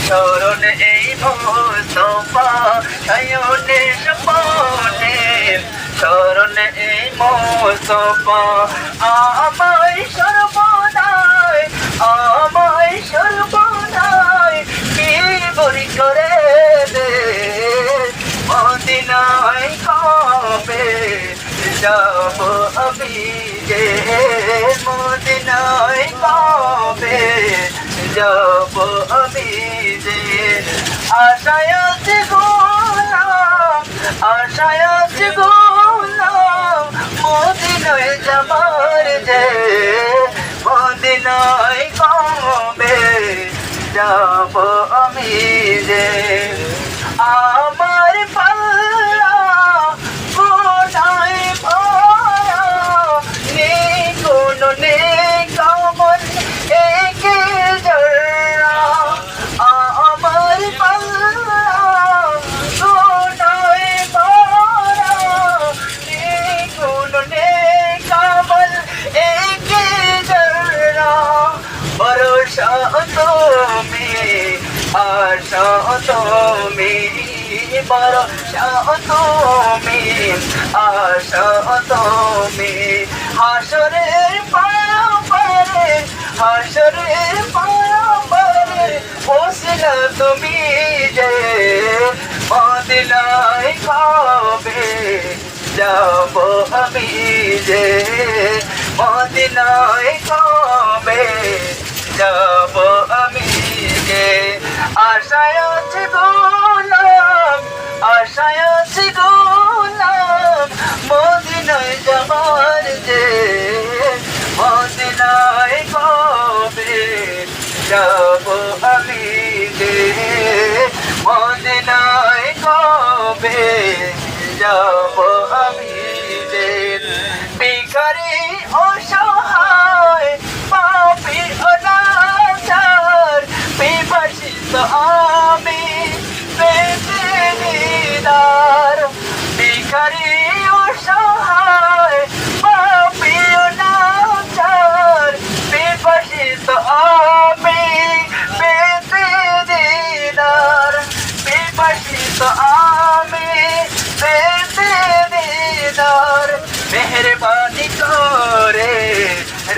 স্মরণ এই মুস্তফা সায়নে স্বপনে স্মরণ এই মুস্তফা আমায় সর্বদাই কি বলি করে দে মদিনায় কবে যাব আমি যে মদিনায় কবে যাব আমি যে আশায় আছি গোলাম মদিনায় যাবার যে মদিনায় কবে যাব আমি যে আমার পাল্লা কোথায় ভরা নেই কোনো নেই কমল একে জরা আমার পাল্লা কোথায় ভরা নেই কোনো নেই কমল একে জরা ভরসা তুমি আশা তুমি ভরসা তুমি আশা তুমি হাসরের পারাপারে ওসিলা তুমি যে মদিনায় কবে যাব আমি যে মদিনায় কবে যাব আমি যে আশায় আছি গোলাম মদিনায় যাবার যে মদিনায় কবে যাব আমি যে মদিনায় কবে যাব আমি যে ভিখারি অসহায় পাপী অনাচার বিভাসিত আমি পেতে দিদার ভিখারি অসহায় পাপী অনাচার বিভাসিত আমি পেতে দিদার বিভাসিত আমি পেতে দিদার মেহরবানি করে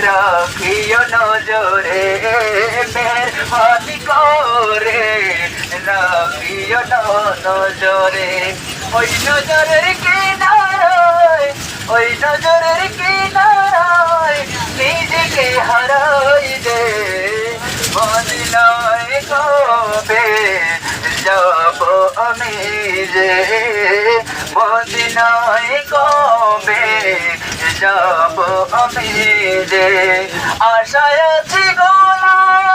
রাখিও নজরে মেহরবানি করে রাখিও নজরে ওই নজরের কিনারায় নিজেকে হারাই দে মদিনায় কবে যাব আমি যে মদিনায় কবে যাব আমি যে আশায় আছি গোলাম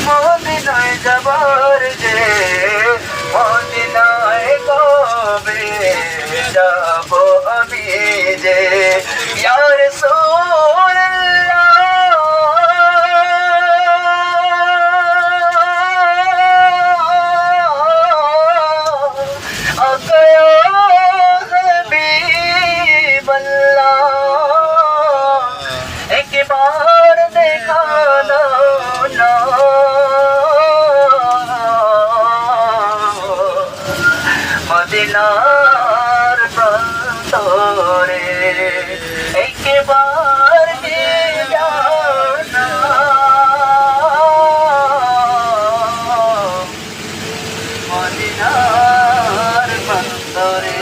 মদিনায় যাবার যে মদিনায় কবে যাব আমি যে ইয়া রাসূলুল্লাহ एक बार देखा ना मदीनार प्रांतरे एक बार जाना मदीनार प्रांतरे